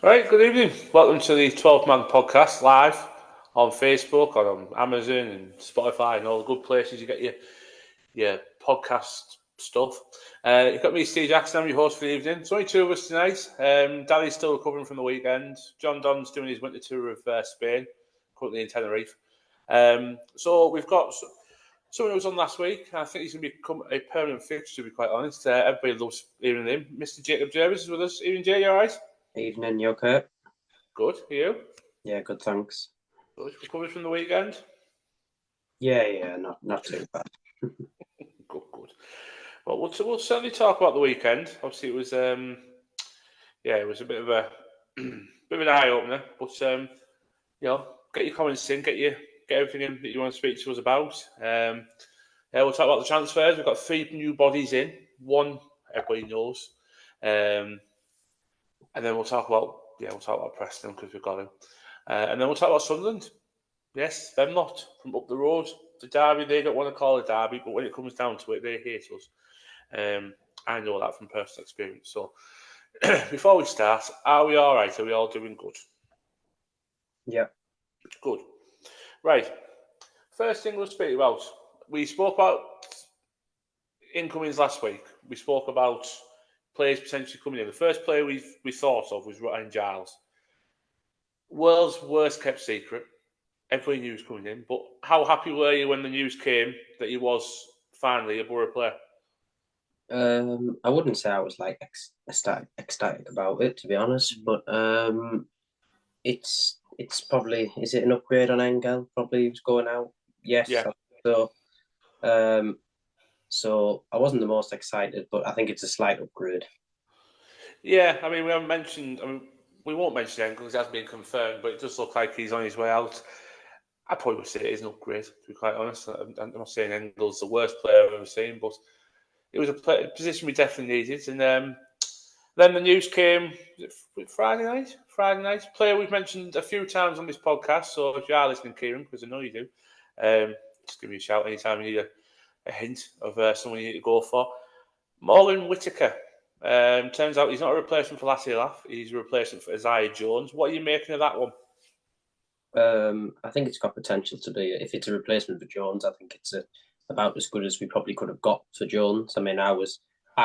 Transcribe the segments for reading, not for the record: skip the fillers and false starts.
Right, good evening. Welcome to the 12-Man podcast live on Facebook, on Amazon and Spotify and all the good places you get your podcast stuff. You've got me, Steve Jackson. I'm your host for the evening. There's only two of us tonight. Danny's still recovering from the weekend. John Don's doing his winter tour of Spain, currently in Tenerife. So we've got someone who was on last week. I think he's going to become a permanent fixture, to be quite honest. Everybody loves hearing him. Mr. Jacob Jervis is with us. Evening, Jay, you all right? Evening, you okay? Good. Are you? Yeah, good, thanks. Good. Recovered from the weekend? Yeah, not too bad. Good. Well, we'll certainly talk about the weekend. Obviously, it was it was a bit of a bit of an eye opener. But get your comments in, get everything in that you want to speak to us about. We'll talk about the transfers. We've got 3 new bodies in. One everybody knows, and then we'll talk about Preston because we've got him, and then we'll talk about Sunderland. Yes, them lot from up the road. The derby, they don't want to call it derby, but when it comes down to it, they hate us. I know that from personal experience. So, before we start, are we all right? Are we all doing good? Yeah. Good. Right. First thing we'll speak about. We spoke about incomings last week. We spoke about players potentially coming in. The first player we thought of was Ryan Giles. World's worst kept secret. Everybody knew he was coming in, but how happy were you when the news came that he was finally a Borough player? I wouldn't say I was like ecstatic about it, to be honest, but it's probably, is it an upgrade on Engel? Probably he was going out. Yes. Yeah. So I wasn't the most excited, but I think it's a slight upgrade. Yeah, I mean, we haven't mentioned. I mean, we won't mention Engel because it hasn't been confirmed, but it does look like he's on his way out. I probably would say it is an upgrade, to be quite honest. I'm not saying Engel's the worst player I've ever seen, but it was a position we definitely needed. And then the news came Friday night. Player we've mentioned a few times on this podcast. So if you are listening, Kieran, because I know you do, just give me a shout anytime you need a hint of someone you need to go for. Morgan Whittaker. Turns out he's not a replacement for Lassie Laugh. He's a replacement for Isaiah Jones. What are you making of that one? I think it's got potential to be. If it's a replacement for Jones, I think it's about as good as we probably could have got for Jones. I mean, I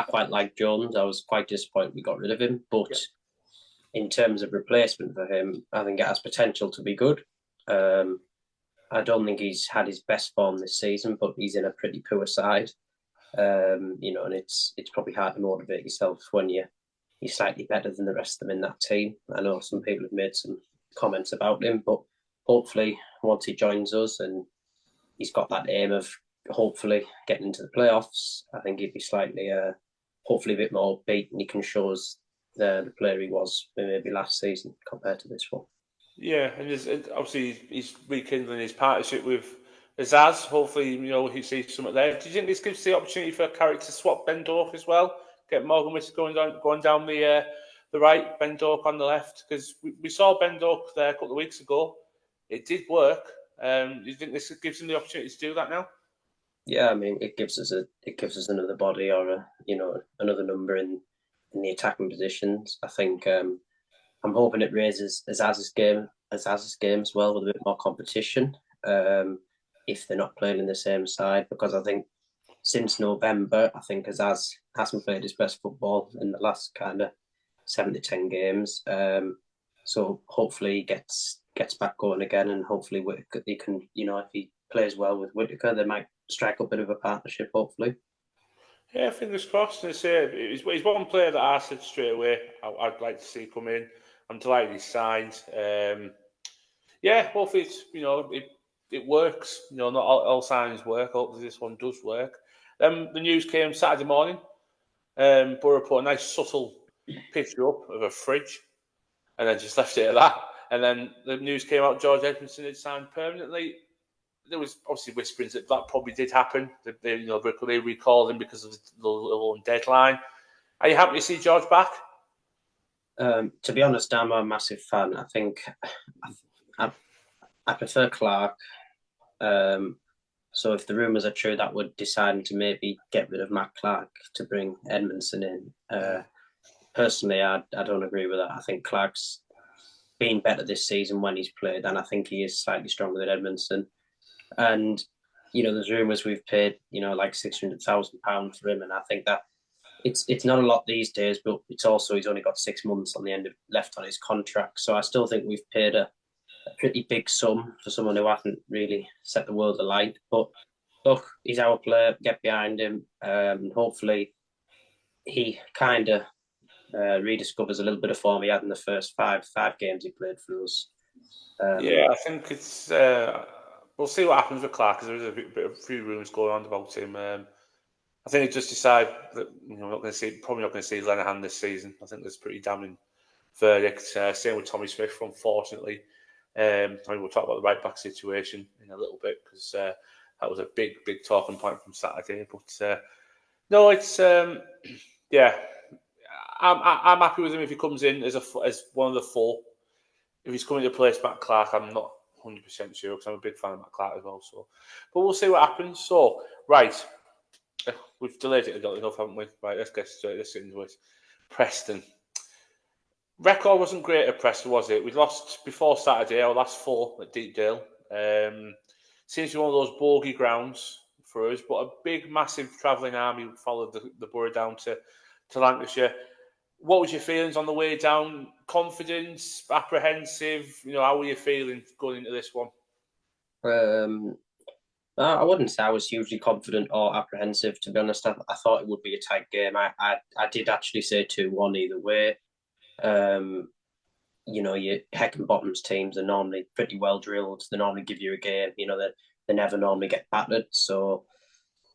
quite liked Jones. I was quite disappointed we got rid of him. But in terms of replacement for him, I think it has potential to be good. I don't think he's had his best form this season, but he's in a pretty poor side. And it's probably hard to motivate yourself when you're slightly better than the rest of them in that team. I know some people have made some comments about him, but hopefully once he joins us and he's got that aim of hopefully getting into the playoffs, I think he'd be slightly, hopefully a bit more beat, and he can show us the player he was maybe last season compared to this one. Yeah, and obviously he's rekindling his partnership with Azaz. Hopefully, he sees something there. Do you think this gives the opportunity for a character swap Ben Dork as well? Get Morgan Whittaker going down the right, Ben Dork on the left? Because we saw Ben Dork there a couple of weeks ago. It did work. Do you think this gives him the opportunity to do that now? Yeah, I mean, it gives us another body or another number in the attacking positions. I think I'm hoping it raises Azaz's game as well with a bit more competition. If they're not playing in the same side, because I think since November, I think Azaz hasn't played his best football in the last kind of 7 to 10 games. So hopefully he gets back going again, and hopefully Whittaker, he can, if he plays well with Whittaker, they might strike up a bit of a partnership, hopefully. Yeah, fingers crossed. And he's one player that I said straight away I'd like to see come in. I'm delighted he's signed. Hopefully it works. Not all signs work. Hopefully this one does work. Then the news came Saturday morning. Borough put a nice subtle picture up of a fridge, and then just left it at that. And then the news came out George Edmondson had signed permanently. There was obviously whisperings that probably did happen. They recalled him because of the little deadline. Are you happy to see George back? To be honest, I'm a massive fan. I think I prefer Clark. So if the rumours are true that we're deciding to maybe get rid of Matt Clark to bring Edmondson in, personally, I don't agree with that. I think Clark's been better this season when he's played, and I think he is slightly stronger than Edmondson. And there's rumours we've paid like £600,000 for him, and I think that it's not a lot these days, but it's also he's only got 6 months on the end left on his contract, so I still think we've paid a pretty big sum for someone who hasn't really set the world alight. But look, he's our player. Get behind him. Hopefully, he kind of rediscovers a little bit of form he had in the first five games he played for us. Yeah, I think it's. We'll see what happens with Clark, because there's a few rumours going on about him. I think they just decide that probably not going to see Lenihan this season. I think there's a pretty damning verdict. Same with Tommy Smith, unfortunately. We'll talk about the right back situation in a little bit, because that was a big talking point from Saturday. But no, it's yeah. I'm happy with him if he comes in as one of the four. If he's coming to replace Matt Clark, I'm not 100% sure, because I'm a big fan of Matt Clark as well. So, but we'll see what happens. So, right, we've delayed it enough, haven't we? Right, let's get straight into it. Preston. Record wasn't great at Preston, was it? We lost before Saturday, our last 4 at Deepdale. Seems to be one of those bogey grounds for us, but a big, massive travelling army followed the borough down to Lancashire. What was your feelings on the way down? Confidence, apprehensive? How were you feeling going into this one? I wouldn't say I was hugely confident or apprehensive, to be honest. I thought it would be a tight game. I did actually say 2-1 either way. Your heck and bottoms teams are normally pretty well drilled. They normally give you a game. They never normally get battered. So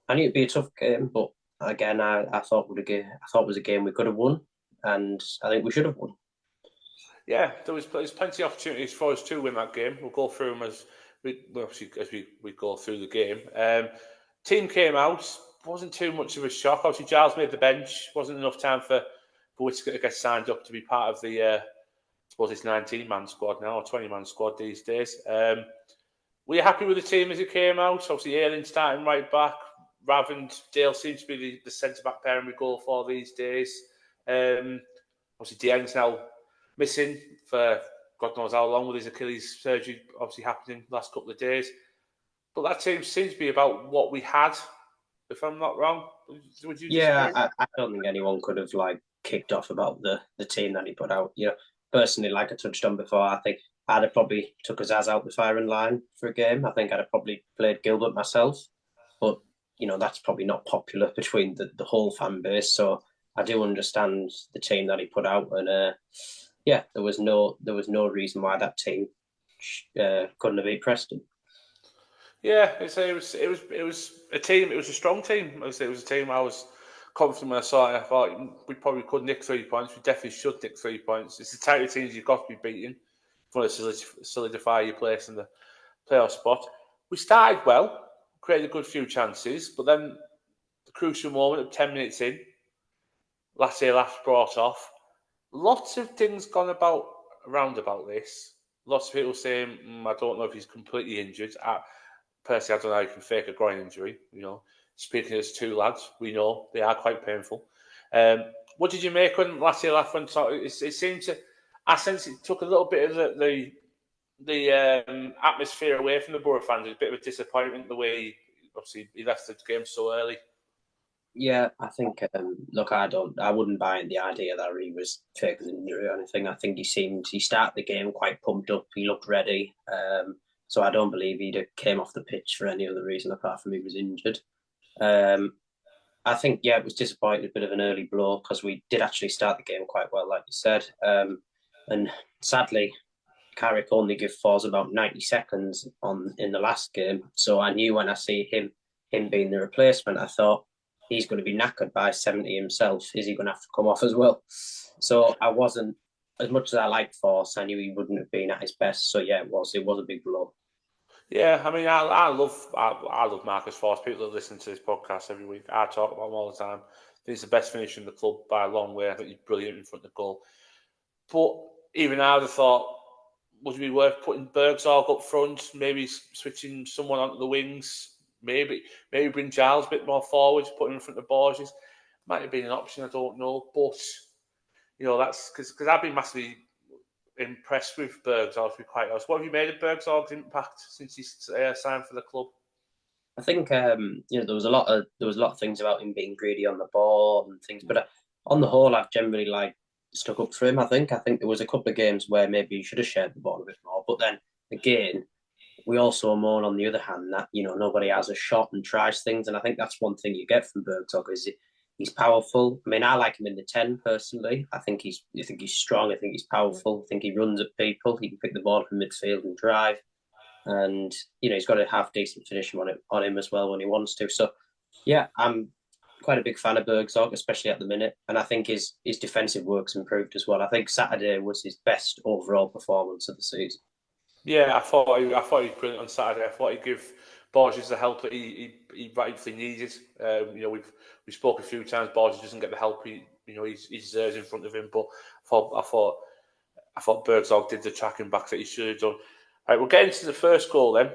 I knew it'd be a tough game, but again, I thought it was a game we could have won, and I think we should have won. Yeah, there's plenty of opportunities for us to win that game. We'll go through them as we go through the game. Team came out, wasn't too much of a shock. Obviously, Giles made the bench. Wasn't enough time for Whittaker to get signed up to be part of the, I suppose it's 19-man squad now, or 20-man squad these days. Were you happy with the team as it came out? Obviously, Ayling starting right back. Dale seems to be the centre-back pairing we go for these days. Obviously, Dieng's now missing for God knows how long, with his Achilles surgery obviously happening the last couple of days. But that team seems to be about what we had, if I'm not wrong. Would you disagree? I don't think anyone could have kicked off about the team that he put out. Personally, like I touched on before, I think I'd have probably took Azaz out the firing line for a game. I think I'd have probably played Gilbert myself. But, that's probably not popular between the whole fan base. So I do understand the team that he put out, and there was no reason why that team couldn't have beat Preston. Yeah, it was a team. It was a strong team. It was a team I was confident when I saw it. I thought we probably could nick 3 points. We definitely should nick 3 points. It's the type of teams you've got to be beating if you want to solidify your place in the playoff spot. We started well, created a good few chances, but then the crucial moment of 10 minutes in, last brought off. Lots of things gone around about this. Lots of people saying, I don't know if he's completely injured. Personally, I don't know how you can fake a groin injury. Speaking as 2 lads, we know they are quite painful. What did you make when Lassie laughed when it seemed to? I sense it took a little bit of the atmosphere away from the Borough fans. It was a bit of a disappointment the way he left the game so early. Yeah, I think. Look, I wouldn't buy in the idea that he was faking an injury or anything. I think he started the game quite pumped up. He looked ready. So I don't believe he came off the pitch for any other reason apart from he was injured. I think, it was disappointing, a bit of an early blow, because we did actually start the game quite well, like you said. And sadly, Carrick only gave Foz about 90 seconds in the last game. So I knew when I see him being the replacement, I thought he's going to be knackered by 70 himself. Is he going to have to come off as well? So I wasn't, as much as I liked Force, I knew he wouldn't have been at his best. So it was a big blow. Yeah, I mean, I love Marcus Force. People that listen to this podcast every week, I talk about him all the time. I think he's the best finisher in the club by a long way. I think he's brilliant in front of the goal. But even I would have thought, would it be worth putting Bergsorg up front, maybe switching someone onto the wings, maybe bring Giles a bit more forward, put him in front of Borges? Might have been an option, I don't know. But, that's because I've been massively impressed with Bergzorg, to be quite honest. What have you made of Bergzorg's impact since he signed for the club? I think there was a lot of things about him being greedy on the ball and things, but on the whole, I've generally stuck up for him. I think there was a couple of games where maybe he should have shared the ball a bit more, but then again, we also moan on the other hand that nobody has a shot and tries things, and I think that's one thing you get from Bergzorg is he's powerful. I mean, I like him in the 10 personally. I think he's strong. I think he's powerful. I think he runs at people. He can pick the ball from midfield and drive. And he's got to have decent finishing on him as well when he wants to. So yeah, I'm quite a big fan of Bergzorg, especially at the minute. And I think his defensive work's improved as well. I think Saturday was his best overall performance of the season. Yeah, I thought he was brilliant on Saturday. I thought he'd give Borges the help that he rightfully needed. We spoke a few times. Borges doesn't get the help he deserves in front of him. But I thought Bergzorg did the tracking back that he should have done. Right, we're getting to the first goal then.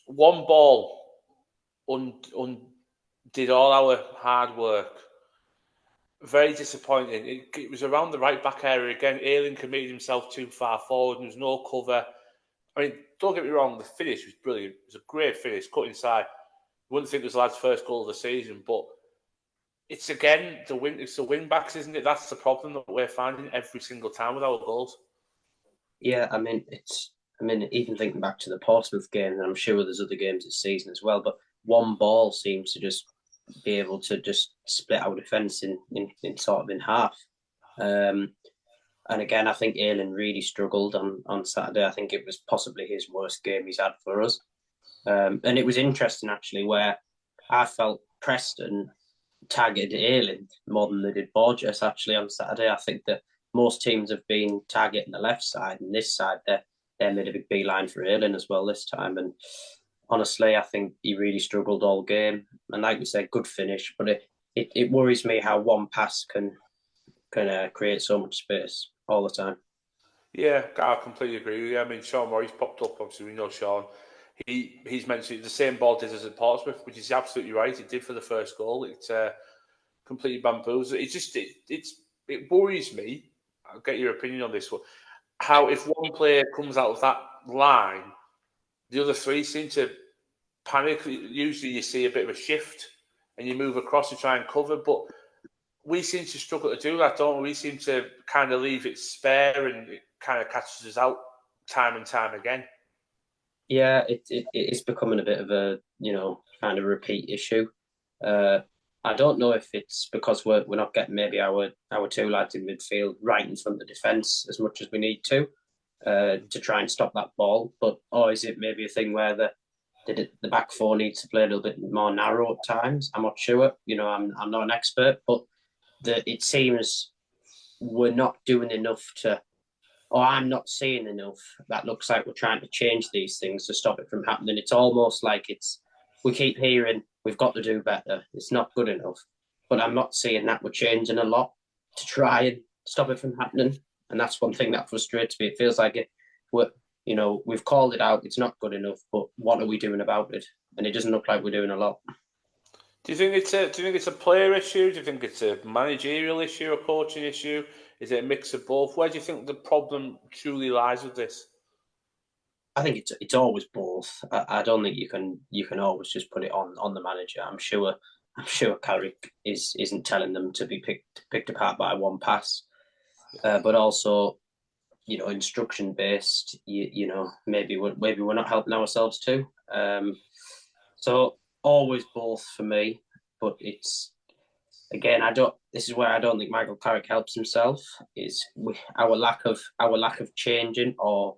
One ball did all our hard work. Very disappointing. It was around the right back area again. Ayling committed himself too far forward and there was no cover. I mean, don't get me wrong, the finish was brilliant. It was a great finish, cut inside. You wouldn't think it was the lad's first goal of the season, but it's again it's the wing backs, isn't it? That's the problem that we're finding every single time with our goals. Yeah, I mean, even thinking back to the Portsmouth game, and I'm sure there's other games this season as well, but one ball seems to just be able to just split our defence in half. And again, I think Ayling really struggled on Saturday. I think it was possibly his worst game he's had for us. And it was interesting, actually, where I felt Preston targeted Ayling more than they did Borges, actually, on Saturday. I think that most teams have been targeting the left side, and this side, they made a big beeline for Ayling as well this time. And honestly, I think he really struggled all game. And like we said, good finish, but it worries me how one pass can create so much space all the time. Yeah, I completely agree with you. I mean, Sean Morris popped up. Obviously, we know Sean. He's mentioned the same ball did as at Portsmouth, which is absolutely right. It did for the first goal. It's completely bamboozled. It worries me. I'll get your opinion on this one. How if one player comes out of that line, the other three seem to panic. Usually, you see a bit of a shift, and you move across to try and cover, but we seem to struggle to do that, don't we? We seem to kind of leave it spare and it kind of catches us out time and time again. Yeah, it's becoming a bit of a kind of repeat issue. I don't know if it's because we're not getting maybe our two lads in midfield right in front of the defence as much as we need to try and stop that ball, or is it maybe a thing where the back four needs to play a little bit more narrow at times? I'm not sure. I'm not an expert, but it seems we're not doing enough or I'm not seeing enough that looks like we're trying to change these things to stop it from happening. It's almost like we keep hearing we've got to do better. It's not good enough. But I'm not seeing that we're changing a lot to try and stop it from happening. And that's one thing that frustrates me. It feels like we've called it out. It's not good enough, but what are we doing about it? And it doesn't look like we're doing a lot. Do you think it's a player issue? Do you think it's a managerial issue, a coaching issue? Is it a mix of both? Where do you think the problem truly lies with this? I think it's always both. I don't think you can always just put it on the manager. I'm sure Carrick isn't telling them to be picked apart by one pass, but also instruction based. Maybe we're not helping ourselves too. So always both for me, but it's again this is where I don't think Michael Carrick helps himself. Is our lack of changing, or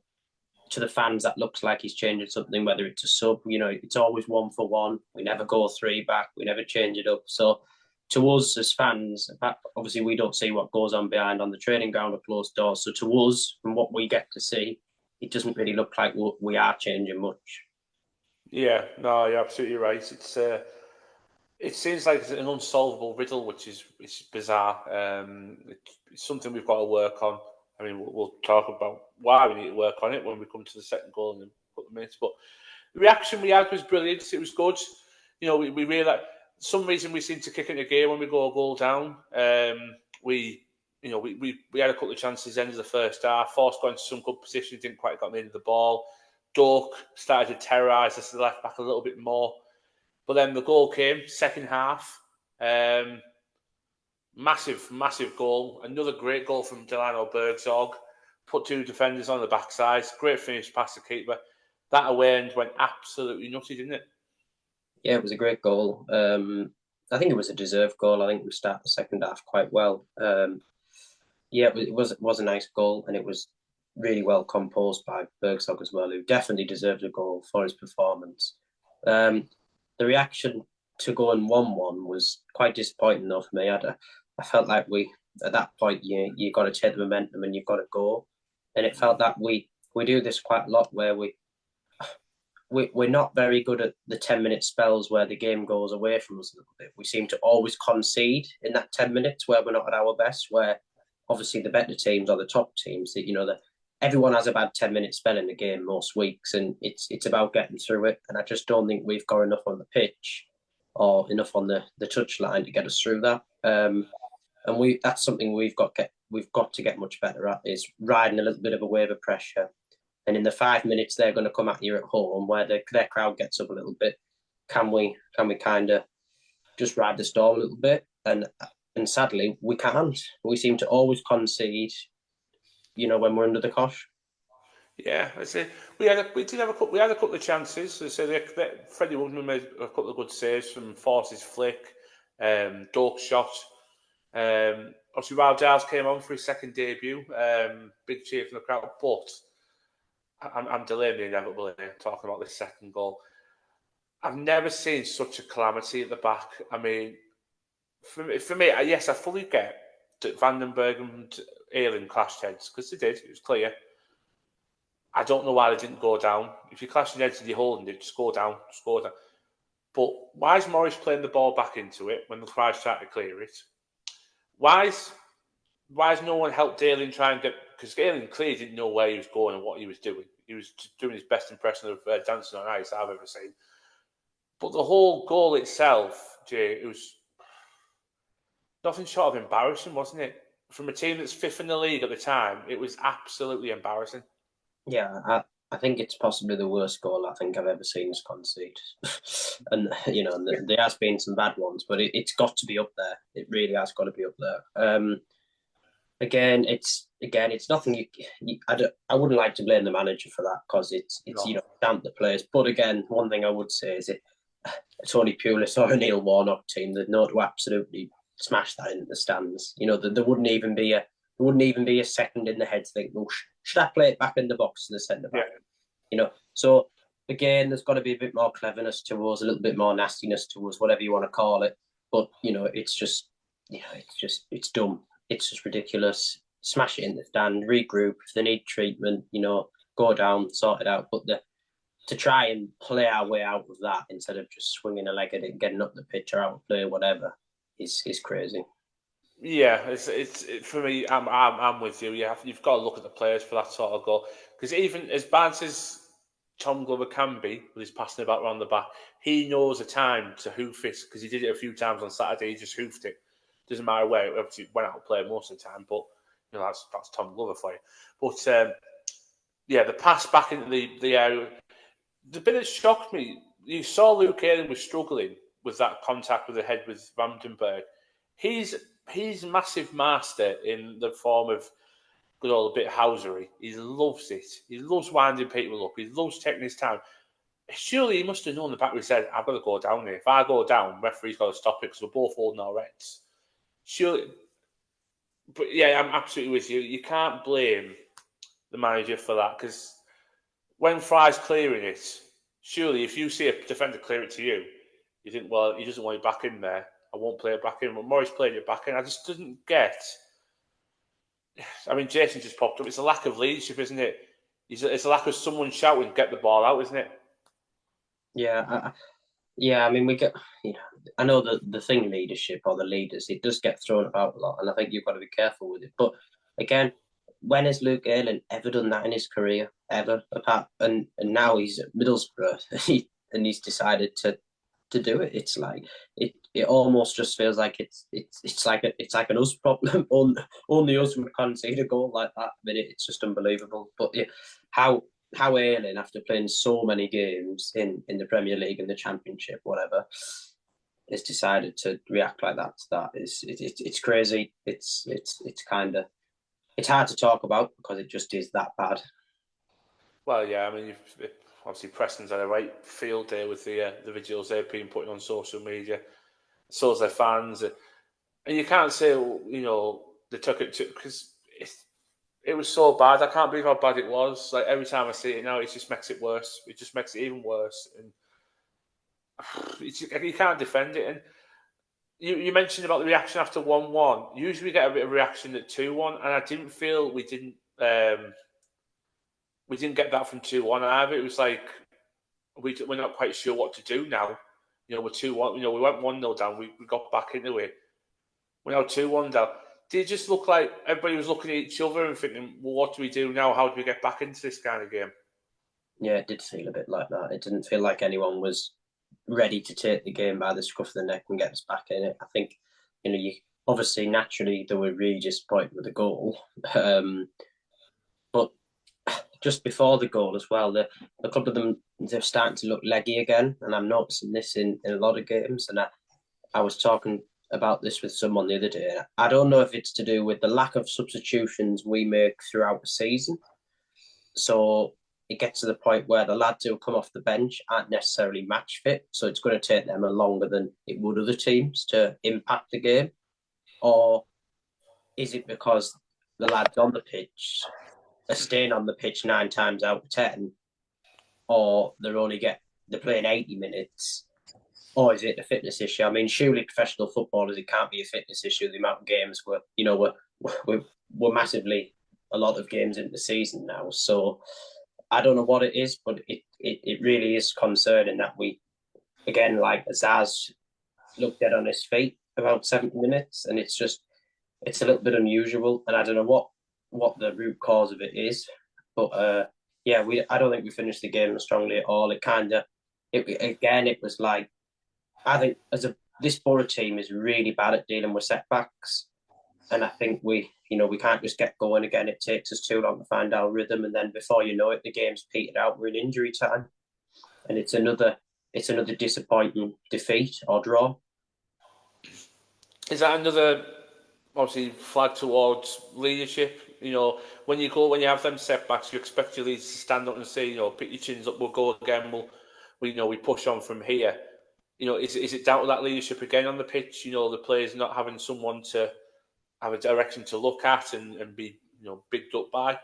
to the fans that looks like he's changing something, whether it's a sub, it's always 1 for 1. We never go 3 back, we never change it up. So to us as fans, obviously we don't see what goes on behind on the training ground or closed doors. So to us, from what we get to see, it doesn't really look like we are changing much. Yeah, no, you're absolutely right. It seems like it's an unsolvable riddle, which is bizarre. It's something we've got to work on. I mean, we'll talk about why we need to work on it when we come to the second goal in a couple of minutes. But the reaction we had was brilliant. It was good. We realised some reason we seem to kick into gear when we go a goal down. We we had a couple of chances end of the first half. Forced got into some good positions, didn't quite got near the ball. Doak started to terrorise us to the left back a little bit more. But then the goal came, second half. Massive goal. Another great goal from Delano Bergzorg. Put two defenders on the backside. Great finish past the keeper. That away end went absolutely nutty, didn't it? Yeah, it was a great goal. I think it was a deserved goal. I think we started the second half quite well. Yeah, it was a nice goal, and it was really well composed by Bergzorg as well, who definitely deserved a goal for his performance. The reaction to going 1-1 was quite disappointing though for me. I felt like at that point you got to take the momentum and you've got to go, and it felt that we do this quite a lot where we're not very good at the 10-minute spells where the game goes away from us a little bit. We seem to always concede in that 10 minutes where we're not at our best, where obviously the better teams or the top teams, everyone has a bad 10-minute spell in the game most weeks, and it's about getting through it. And I just don't think we've got enough on the pitch or enough on the touchline to get us through that. And that's something we've got to get much better at, is riding a little bit of a wave of pressure. And in the 5 minutes they're going to come at you at home, where their crowd gets up a little bit, can we kind of just ride the storm a little bit? And sadly, we can't. We seem to always concede, when we're under the cosh. Yeah, I say we had a couple of chances. So Freddie Woodman made a couple of good saves from Force's flick, Doak shot. Obviously, Raul Giles came on for his second debut. Big cheer from the crowd, but I'm delaying the inevitable here, talking about this second goal. I've never seen such a calamity at the back. I mean, for me, yes, I fully get that Vandenberg and Ayling clashed heads, because they did. It was clear. I don't know why they didn't go down. If you're clashing heads and you're holding it, just go down. But why is Morris playing the ball back into it when the crowd's trying to clear it? Why has no one helped Ayling try and get... Because Ayling clearly didn't know where he was going and what he was doing. He was doing his best impression of dancing on ice I've ever seen. But the whole goal itself, Jay, it was nothing short of embarrassing, wasn't it? From a team that's fifth in the league at the time, it was absolutely embarrassing. Yeah, I think it's possibly the worst goal I think I've ever seen us concede. And, there has been some bad ones, but it's got to be up there. It really has got to be up there. Again, it's nothing. I wouldn't like to blame the manager for that, because it's down to the players. But again, one thing I would say is Tony Pulis or a Neil Warnock team, they'd know to absolutely smash that into the stands. There wouldn't even be a second in the head to think, well, should I play it back in the box to the centre back? Yeah. So again, there's got to be a bit more cleverness to us, a little bit more nastiness to us, whatever you want to call it. But it's just it's dumb. It's just ridiculous. Smash it in the stand, regroup. If they need treatment, go down, sort it out. But to try and play our way out of that instead of just swinging a leg at it and getting up the pitch or out of play, whatever, is crazy. Yeah, it's for me. I'm with you. You've got to look at the players for that sort of goal, because even as bad as Tom Glover can be with his passing about around the back, he knows the time to hoof it, because he did it a few times on Saturday. He just hoofed it. Doesn't matter where. Obviously, went out and played most of the time, but that's Tom Glover for you. But the pass back into the area. The bit that shocked me, you saw Luke Ayling was struggling with that contact with the head with Vandenberg. He's massive master in the form of good old bit housery. He loves it. He loves winding people up. He loves taking his time. Surely he must have known the back of his head, I've got to go down here. If I go down, referee's got to stop it, because we're both holding our heads. Surely, but yeah, I'm absolutely with you. You can't blame the manager for that, because when Fry's clearing it, surely if you see a defender clear it to you, you think, well, he doesn't want it back in there. I won't play it back in. But Morris played it back in. I just didn't get... I mean, Jason just popped up. It's a lack of leadership, isn't it? It's a lack of someone shouting, get the ball out, isn't it? Yeah, I mean, we get... I know that the thing leadership or the leaders, it does get thrown about a lot, and I think you've got to be careful with it. But again, when has Luke Ayling ever done that in his career? Ever? And now he's at Middlesbrough and he's decided to to do it. It's like it almost just feels like it's like an us problem. Only us would concede a goal like that. I mean, it's just unbelievable. But yeah, how Ayling, after playing so many games in the Premier League and the Championship, whatever, has decided to react like that. It's crazy. It's kind of it's hard to talk about because it just is that bad. Well, yeah, I mean, obviously Preston's had a right field day with the videos they've been putting on social media. So as their fans, and you can't say they took it to because it was so bad. I can't believe how bad it was. Like every time I see it now, it just makes it worse. It just makes it even worse, and you can't defend it. And you mentioned about the reaction after 1-1. Usually we get a bit of reaction at 2-1, and I didn't feel we didn't get that from 2-1 either. It was like we're not quite sure what to do now. We're 2-1. We went 1-0 down. We got back into it. We're now 2-1 down. Did it just look like everybody was looking at each other and thinking, well, what do we do now? How do we get back into this kind of game? Yeah, it did feel a bit like that. It didn't feel like anyone was ready to take the game by the scruff of the neck and get us back in it. I think, you obviously naturally they were really disappointed with the goal. But just before the goal as well, a couple of them, they're starting to look leggy again. And I'm noticing this in a lot of games. And I was talking about this with someone the other day. I don't know if it's to do with the lack of substitutions we make throughout the season. So it gets to the point where the lads who come off the bench aren't necessarily match fit. So it's going to take them longer than it would other teams to impact the game. Or is it because the lads on the pitch are staying on the pitch 9 times out of 10, or they're playing 80 minutes, or is it a fitness issue? I mean, surely professional footballers, it can't be a fitness issue. The amount of games we're massively a lot of games into the season now, so I don't know what it is, but it really is concerning that we again, like Azaz looked dead on his feet about 70 minutes, and it's a little bit unusual, and I don't know what the root cause of it is, but I don't think we finished the game strongly at all. It was like, I think this Borough team is really bad at dealing with setbacks, and I think we can't just get going again. It takes us too long to find our rhythm, and then before you know it, the game's petered out. We're in injury time, and it's another disappointing defeat or draw. Is that another obviously flag towards leadership? When you have them setbacks, you expect your leaders to stand up and say, pick your chins up, we'll go again, we push on from here. Is it down to that leadership again on the pitch? The players not having someone to have a direction to look at and be bigged up by?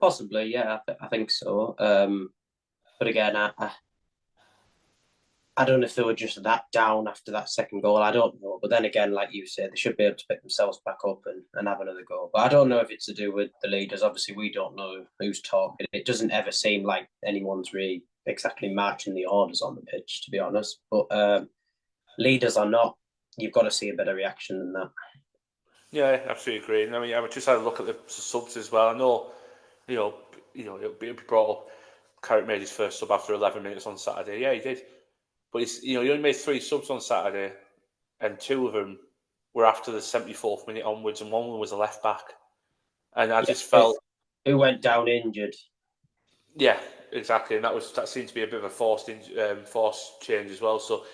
Possibly, yeah, I think so. But again, I don't know if they were just that down after that second goal. I don't know. But then again, like you said, they should be able to pick themselves back up and have another go. But I don't know if it's to do with the leaders. Obviously, we don't know who's talking. It doesn't ever seem like anyone's really exactly marching the orders on the pitch, to be honest. But leaders or not, you've got to see a better reaction than that. Yeah, I absolutely agree. And I mean, I would just had a look at the subs as well. I know, it'll be brought up. Carrick made his first sub after 11 minutes on Saturday. Yeah, he did. But he only made 3 subs on Saturday, and 2 of them were after the 74th minute onwards, and one of them was a left back. And I just felt who went down injured. Yeah, exactly, and that seemed to be a bit of a forced change as well. So,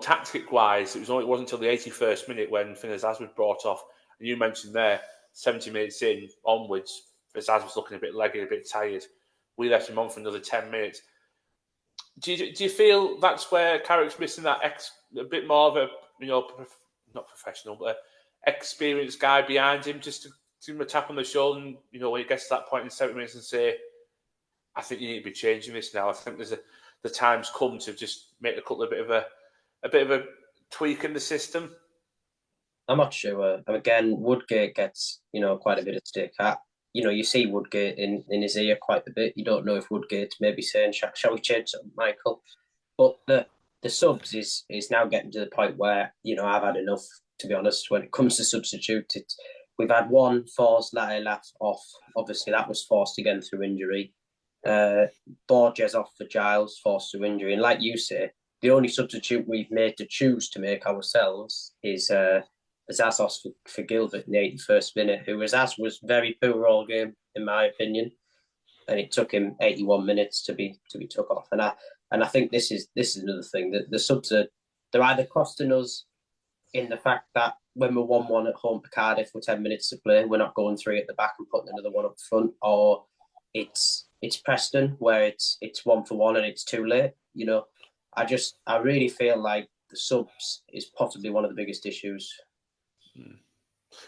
tactic wise, it wasn't until the 81st minute when Azaz was brought off, and you mentioned there 70 minutes in onwards, Azaz was looking a bit leggy, a bit tired. We left him on for another 10 minutes. Do you feel that's where Carrick's missing that a bit more of a not professional but experienced guy behind him just to give him a tap on the shoulder and when he gets to that point in 70 minutes and say, I think you need to be changing this now. I think the time's come to just make a bit of a tweak in the system. I'm not sure. Again, Woodgate gets quite a bit of stick. You see Woodgate in his ear quite a bit. You don't know if Woodgate's maybe saying, "Shall we change something, Michael?" But the subs is now getting to the point where I've had enough, to be honest. When it comes to substitute, we've had one forced Latte off. Obviously, that was forced again through injury. Borges off for Giles, forced through injury, and like you say, the only substitute we've made to choose to make ourselves is Zazos for Gilbert in the 81st minute, who was very poor all game, in my opinion. And it took him 81 minutes to be took off. And I think this is another thing, that the subs they're either costing us in the fact that when we're 1-1 at home to Cardiff with 10 minutes to play, we're not going 3 at the back and putting another one up front, or it's Preston where it's 1-for-1 and it's too late. You know, I really feel like the subs is possibly one of the biggest issues.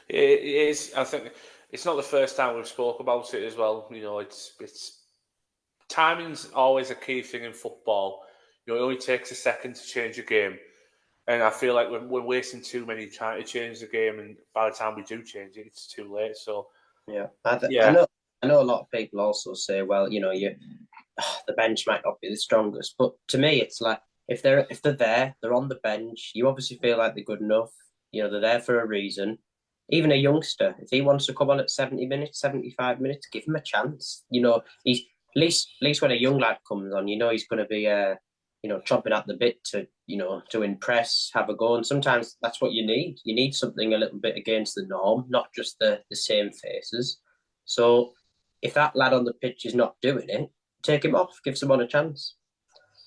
It is. I think it's not the first time we've spoke about it as well. You know, it's timing's always a key thing in football. You know, it only takes a second to change a game. And I feel like we're wasting too many trying to change the game, and by the time we do change it, it's too late. So yeah, I know a lot of people also say, well, you know, the bench might not be the strongest, but to me, it's like if they're there, they're on the bench. You obviously feel like they're good enough. You know, they're there for a reason. Even a youngster, if he wants to come on at 70 minutes, 75 minutes, give him a chance. You know, he's at least when a young lad comes on, you know, he's going to be chomping at the bit to impress, have a go. And sometimes that's what you need. You need something a little bit against the norm, not just the same faces. So if that lad on the pitch is not doing it, take him off, give someone a chance.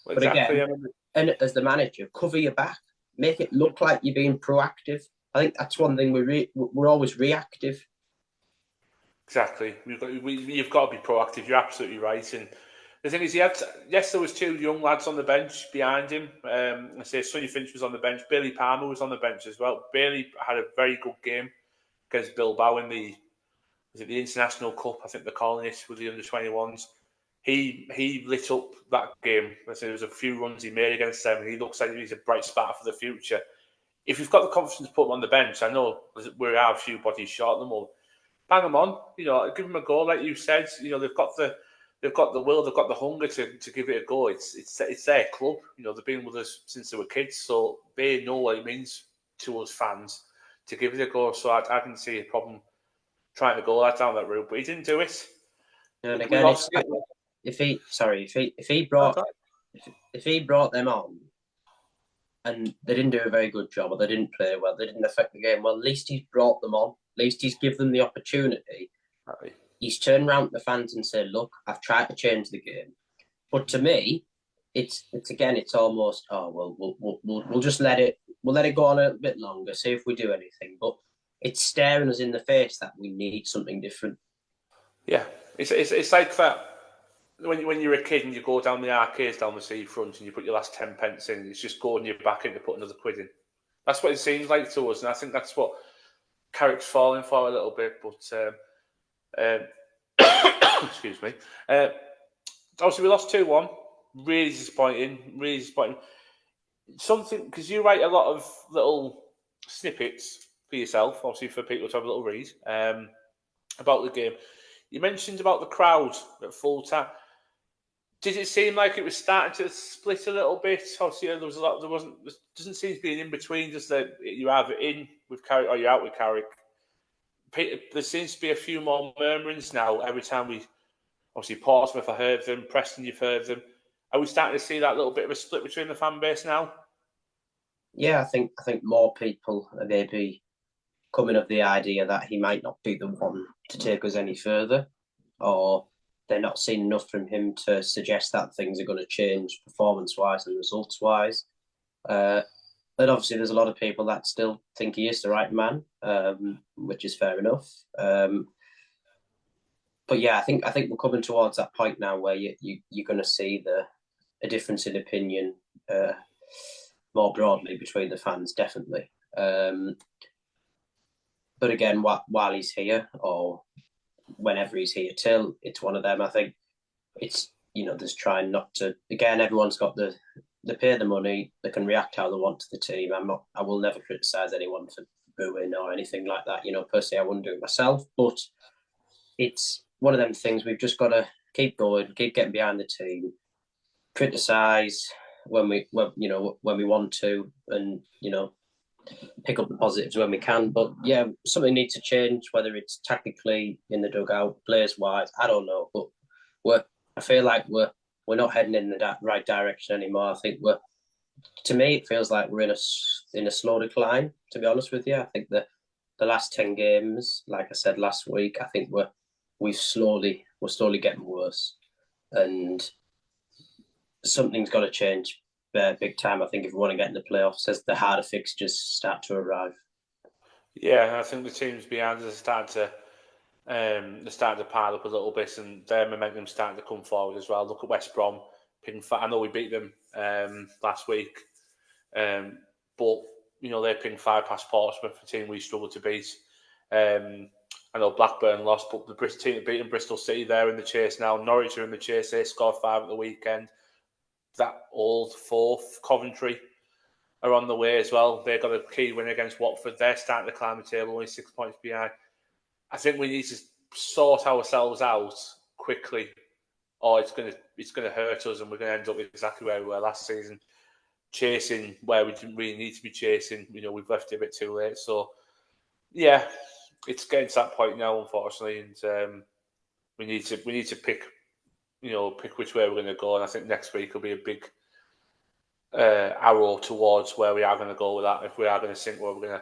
Well, but exactly, again, and as the manager, cover your back, make it look like you're being proactive. I think that's one thing we're always reactive. Exactly, you've got to be proactive. You're absolutely right. And the thing is, there was 2 young lads on the bench behind him. I say Sonny Finch was on the bench. Bailey Palmer was on the bench as well. Bailey had a very good game against Bilbao in the International Cup. I think they're calling it, with the under-21s. He lit up that game. There was a few runs he made against them, and he looks like he's a bright spark for the future. If you've got the confidence to put him on the bench, I know we are a few bodies short of them all. Bang them on, you know, give them a go, like you said. You know, they've got the will, they've got the hunger to give it a go. It's their club. You know, they've been with us since they were kids, so they know what it means to us fans to give it a go. So I didn't see a problem trying to go down that route, but he didn't do it. And again, if he brought them on and they didn't do a very good job, or they didn't play well, they didn't affect the game well, at least he's brought them on. At least he's given them the opportunity. Right. He's turned around to the fans and said, look, I've tried to change the game. But to me, it's almost, we'll just let it go on a little bit longer, see if we do anything. But it's staring us in the face that we need something different. Yeah, it's like that. When you're a kid and you go down the arcades down the seafront and you put your last 10 pence in, it's just going your back in to put another quid in. That's what it seems like to us, and I think that's what Carrick's falling for a little bit. But excuse me. Obviously, we lost 2-1. Really disappointing. Something, because you write a lot of little snippets for yourself, obviously for people to have a little read about the game. You mentioned about the crowd at full time. Did it seem like it was starting to split a little bit? Obviously, there was a lot. There doesn't seem to be an in between. Just that you're either in with Carrick or you're out with Carrick. There seems to be a few more murmurings now every time we. Obviously, Portsmouth, I heard them. Preston, you've heard them. Are we starting to see that little bit of a split between the fan base now? Yeah, I think more people are maybe coming of the idea that he might not be the one to take us any further, or they're not seeing enough from him to suggest that things are going to change performance-wise and results-wise. And obviously, there's a lot of people that still think he is the right man, which is fair enough. But yeah, I think we're coming towards that point now where you're going to see a difference in opinion more broadly between the fans, definitely. But again, while he's here, or whenever he's here till, it's one of them. I think it's, just trying not to. Again, everyone's got they pay the money, they can react how they want to the team. I will never criticise anyone for booing or anything like that. Personally, I wouldn't do it myself, but it's one of them things. We've just got to keep going, keep getting behind the team, criticise when we want to, and pick up the positives when we can. But yeah, something needs to change, whether it's tactically in the dugout, players wise, I don't know. But I feel like we're not heading in the right direction anymore. I think we're to me, it feels like we're in a slow decline. To be honest with you, I think the last 10 games, like I said last week, I think we're slowly getting worse, and something's got to change big time. I think if we want to get in the playoffs, as the harder fixtures start to arrive. Yeah, I think the teams behind us are they're starting to pile up a little bit, and their momentum's starting to come forward as well. Look at West Brom. I know we beat them last week, but they're ping 5 past Portsmouth, a team we struggled to beat. I know Blackburn lost, but the team that beat Bristol City, they're in the chase now. Norwich are in the chase. They scored 5 at the weekend. That old fourth, Coventry, are on the way as well. They've got a key win against Watford. They're starting to climb the table, only 6 points behind. I think we need to sort ourselves out quickly, or it's gonna hurt us, and we're gonna end up exactly where we were last season, chasing where we didn't really need to be chasing. We've left it a bit too late. So yeah, it's getting to that point now, unfortunately, and we need to pick which way we're going to go. And I think next week will be a big arrow towards where we are going to go with that. If we are going to sink, where we're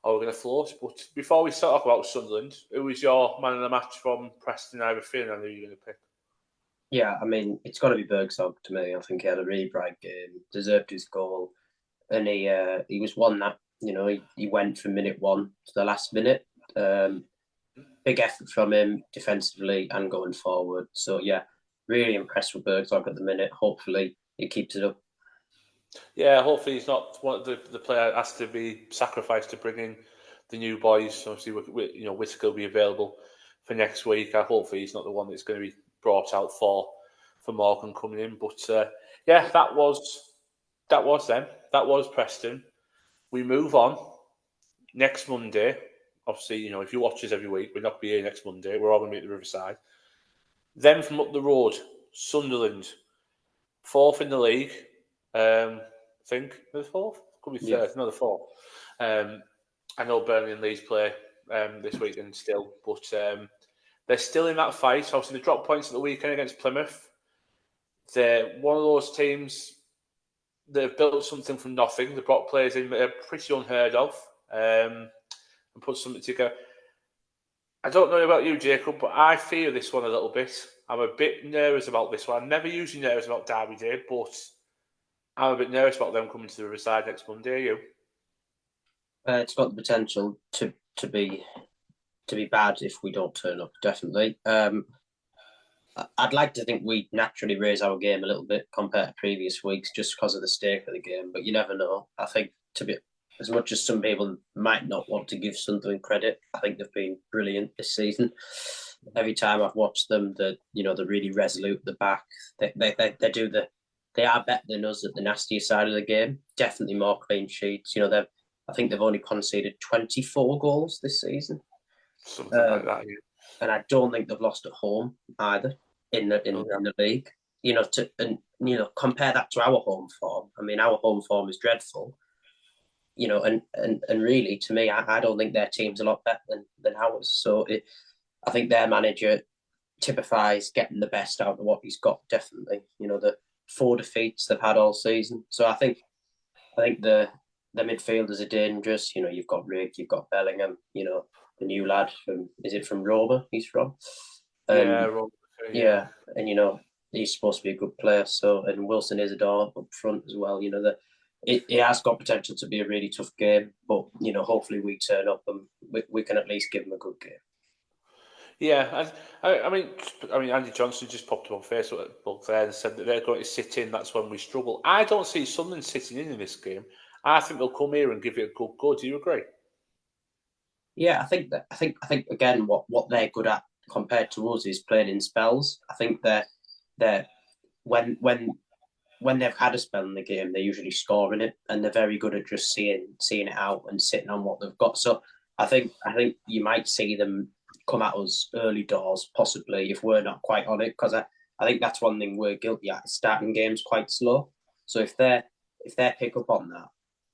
going to float. But before we talk about Sunderland, who was your man of the match from Preston? I have a feeling I knew you were going to pick. Yeah, I mean, it's got to be Bergson to me. I think he had a really bright game, deserved his goal, and he was one that he went from minute 1 to the last minute. Big effort from him defensively and going forward. So yeah, really impressed with Bergson at the minute. Hopefully he keeps it up. Yeah, hopefully he's not one of the player has to be sacrificed to bring in the new boys. Obviously, Whittaker will be available for next week. Hopefully he's not the one that's going to be brought out for Morgan coming in. But yeah, that was them. That was Preston. We move on next Monday. Obviously, if you watch us every week, we're not going to be here next Monday. We're all going to be at the Riverside. Then from up the road, Sunderland, 4th in the league. I think the 4th, could be 3rd. Yeah. No, the 4th. I know Burnley and Leeds play this weekend still, but they're still in that fight. Obviously, they dropped points at the weekend against Plymouth. They're one of those teams that have built something from nothing. They brought players in that are pretty unheard of and put something together. I don't know about you, Jacob, but I fear this one a little bit. I'm a bit nervous about this one. I'm never usually nervous about Derby Day, but I'm a bit nervous about them coming to the Riverside next Monday. Are you? It's got the potential to be bad if we don't turn up. Definitely. I'd like to think we naturally raise our game a little bit compared to previous weeks, just because of the stake of the game. But you never know. I think as much as some people might not want to give Sunderland credit, I think they've been brilliant this season. Every time I've watched them, they're really resolute at the back. They are better than us at the nastier side of the game. Definitely more clean sheets. I think they've only conceded 24 goals this season. Something like that, yeah. And I don't think they've lost at home either in the league. Compare that to our home form. I mean, our home form is dreadful. And really, to me, I don't think their team's a lot better than ours. So I think their manager typifies getting the best out of what he's got. Definitely, the 4 defeats they've had all season. So I think the midfielders are dangerous. You've got Rick, you've got Bellingham. The new lad from Roma? He's from. Roma. Yeah, and he's supposed to be a good player. So and Wilson Isidore up front as well. It has got potential to be a really tough game, but hopefully we turn up and we can at least give them a good game. Yeah, I mean, Andy Johnson just popped up on Facebook there and said that they're going to sit in. That's when we struggle. I don't see Sunderland sitting in this game. I think they'll come here and give it a good go. Do you agree? Yeah, I think again what they're good at compared to us is playing in spells. I think they're when they've had a spell in the game, they're usually scoring it, and they're very good at just seeing it out and sitting on what they've got. So I think you might see them come at us early doors, possibly if we're not quite on it, because I think that's one thing we're guilty at, starting games quite slow. So if they pick up on that,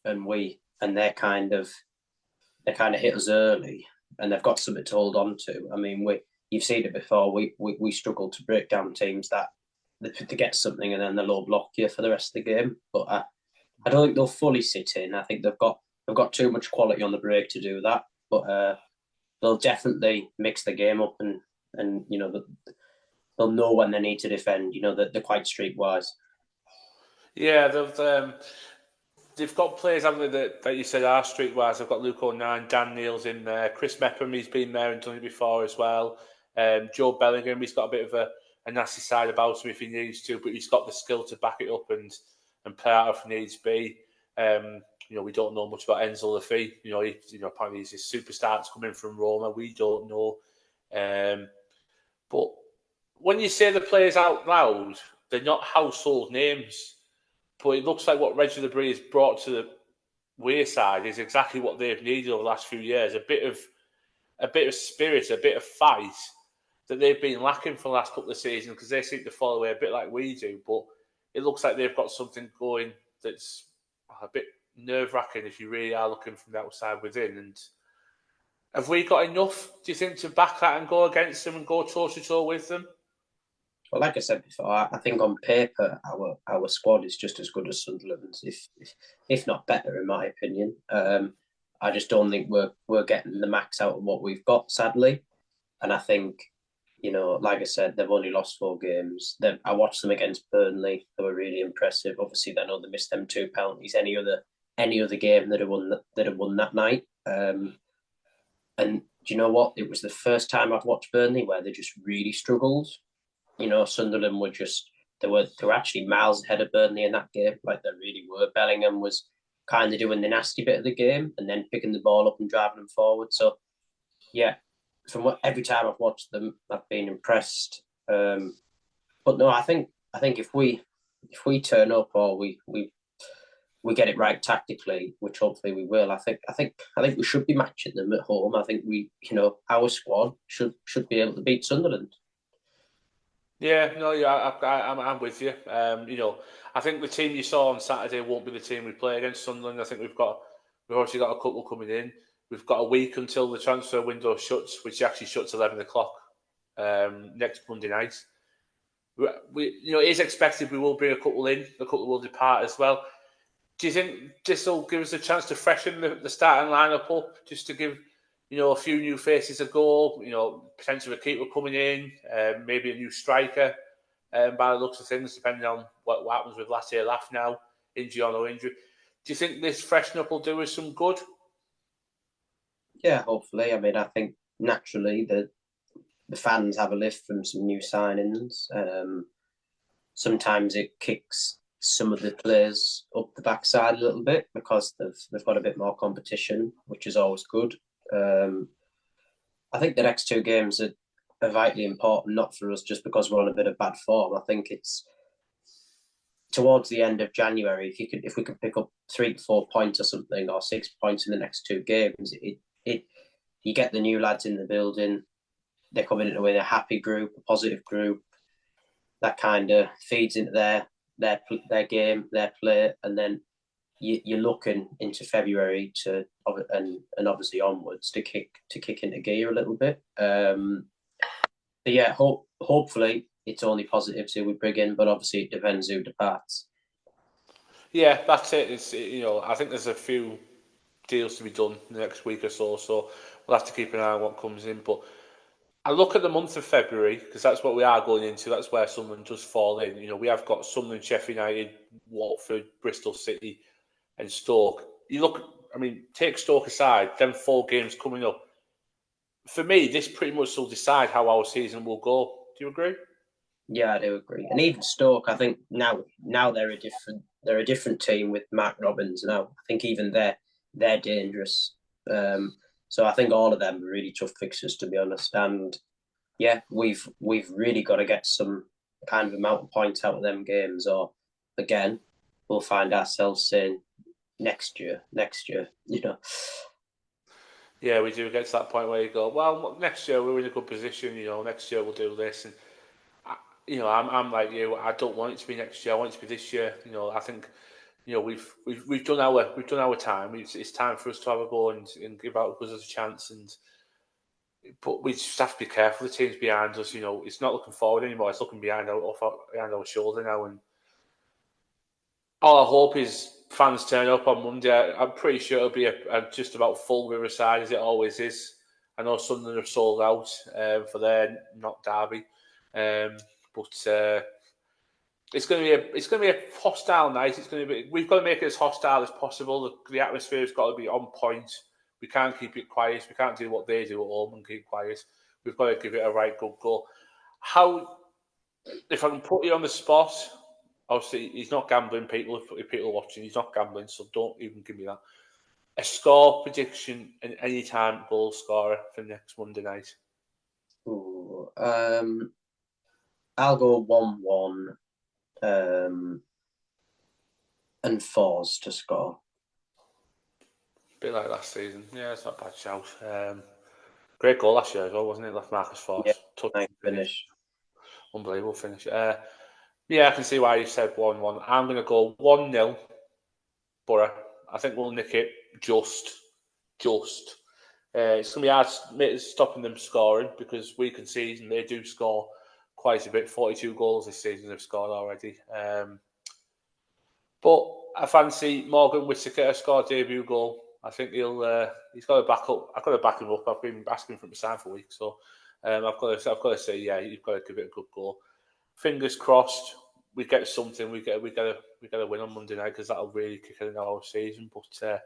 and they kind of hit us early, and they've got something to hold on to. I mean, you've seen it before. We struggle to break down teams that they get something and then they'll block you for the rest of the game. But I don't think they'll fully sit in. I think they've got too much quality on the break to do that. But they'll definitely mix the game up, and they'll know when they need to defend. That they're quite streetwise. Yeah, they've got players, haven't they, that you said are streetwise. They've got Luke O'Nien, Dan Neal's in there, Chris Mepham, he's been there and done it before as well. Joe Bellingham, he's got a bit of a nasty side about him if he needs to, but he's got the skill to back it up and play out if needs be. We don't know much about Enzo Lafay. Apparently he's a superstar that's coming from Roma. We don't know. But when you say the players out loud, they're not household names. But it looks like what Reggie Labrie has brought to the wayside is exactly what they've needed over the last few years. A bit of spirit, a bit of fight that they've been lacking for the last couple of seasons because they seem to fall away a bit like we do. But it looks like they've got something going that's a bit nerve-wracking if you really are looking from the outside within. And have we got enough, do you think, to back that and go against them and go toe-to-toe with them? Well, like I said before, I think on paper our squad is just as good as Sunderland's, if not better, in my opinion. I just don't think we're getting the max out of what we've got, sadly. And I think, like I said, they've only lost 4 games. I watched them against Burnley; they were really impressive. Obviously, I know they missed them 2 penalties. Any other game that have won that night. And do you know what? It was the first time I've watched Burnley where they just really struggled. Sunderland they were actually miles ahead of Burnley in that game, like they really were. Bellingham was kind of doing the nasty bit of the game and then picking the ball up and driving them forward. So, yeah, every time I've watched them, I've been impressed. But no, I think if we turn up or we get it right tactically, which hopefully we will, I think we should be matching them at home. I think our squad should be able to beat Sunderland. Yeah, no, yeah, I'm with you. I think the team you saw on Saturday won't be the team we play against Sunderland. I think we've obviously got a couple coming in. We've got a week until the transfer window shuts, which actually shuts 11 o'clock next Monday night. It is expected we will bring a couple in. A couple will depart as well. Do you think this will give us a chance to freshen the starting lineup up, just to give a few new faces a go? Potentially a keeper coming in, maybe a new striker. By the looks of things, depending on what happens with Latte Laugh now, injury or no injury. Do you think this freshen up will do us some good? Yeah, hopefully. I mean, I think naturally the fans have a lift from some new signings. Sometimes it kicks some of the players up the backside a little bit because they've got a bit more competition, which is always good. I think the next 2 games are vitally important, not for us just because we're on a bit of bad form. I think it's towards the end of January. If we could pick up 3 to 4 points or something, or 6 points in the next 2 games, you get the new lads in the building. They're coming into a happy group, a positive group. That kind of feeds into their game, their play, and then you're looking into February and obviously onwards to kick into gear a little bit. But yeah, hopefully it's only positives who we bring in, but obviously it depends who departs. Yeah, that's it. I think there's a few deals to be done in the next week or so we'll have to keep an eye on what comes in. But I look at the month of February because that's what we are going into. That's where Sunderland does fall in. We have got Sunderland, Sheffield United, Watford, Bristol City, and Stoke. Take Stoke aside, them 4 games coming up. For me, this pretty much will decide how our season will go. Do you agree? Yeah, I do agree. And even Stoke, I think now they're a different team with Mark Robbins now. I think even they're dangerous. So I think all of them are really tough fixtures, to be honest. And yeah, we've really got to get some kind of amount of points out of them games, or again, we'll find ourselves saying next year. Yeah, we do get to that point where you go, well, next year we're in a good position. Next year we'll do this, and I'm like you. I don't want it to be next year. I want it to be this year. I think we've done our time. It's time for us to have a go and give out us a chance. But we just have to be careful. The teams behind us, it's not looking forward anymore. It's looking behind our shoulder now. And all I hope is fans turn up on Monday, I'm pretty sure it'll be a just about full Riverside as it always is. I know Sunderland have sold out for their not derby, but it's going to be a hostile night. We've got to make it as hostile as possible. The atmosphere's got to be on point. We can't keep it quiet. We can't do what they do at home and keep quiet. We've got to give it a right good goal. If I can put you on the spot, obviously he's not gambling. If people are watching, he's not gambling, so don't even give me that. A score prediction and any time goal scorer for next Monday night. Ooh, I'll go 1-1. And Fours to score. Bit like last season. Yeah, it's not a bad shout. Great goal last year as well, wasn't it? Left Marcus Forss. Yeah, nice finish. Unbelievable finish. Yeah, I can see why you said 1-1. I'm going to go 1-0 Borough. I think we'll nick it just. It's going to be hard stopping them scoring because we concede and they do score quite a bit. 42 goals this season they've scored already. But I fancy Morgan Whittaker score debut goal. I think he's got to back up. I've got to back him up. I've been asking for him to sign for weeks, so I've got to say, yeah, you've got to give it a good goal. Fingers crossed, we get something. We get a win on Monday night because that'll really kick it in our season. But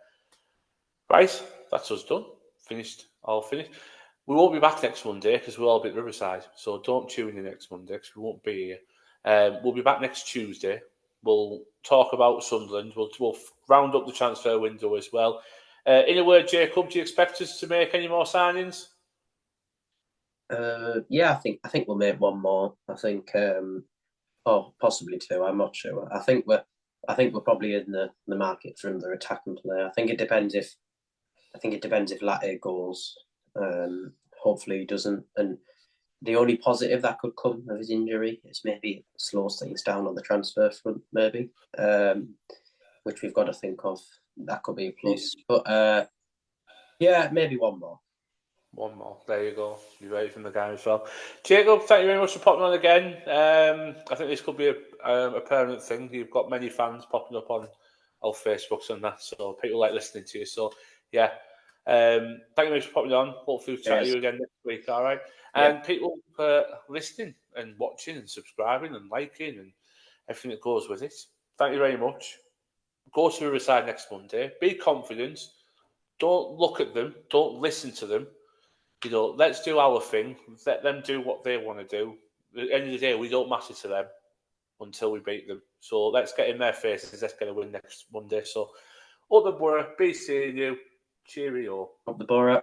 right, that's us done. All finished. We won't be back next Monday because we'll all be at Riverside. So don't tune in next Monday because we won't be here. We'll be back next Tuesday. We'll talk about Sunderland. We'll round up the transfer window as well. In a word, Jacob, do you expect us to make any more signings? Yeah, I think we'll make one more. I think, possibly two. I'm not sure. I think we're probably in the market for another attacking player. I think it depends if Latte goes. Hopefully he doesn't. And the only positive that could come of his injury is maybe it slows things down on the transfer front, maybe, which we've got to think of. That could be a plus. But yeah, maybe one more. One more. There you go. You're ready from the game as well. Jacob, thank you very much for popping on again. I think this could be a permanent thing. You've got many fans popping up on our Facebooks and that, so people like listening to you. So, yeah. Thank you very much for popping on. Hopefully we'll chat to you again next week, all right? And people listening and watching and subscribing and liking and everything that goes with it. Thank you very much. Go to Riverside next Monday. Be confident. Don't look at them. Don't listen to them. Let's do our thing. Let them do what they want to do. At the end of the day, we don't matter to them until we beat them. So let's get in their faces. Let's get a win next Monday. So, up the Borough, be seeing you. Cheerio. Up the Borough.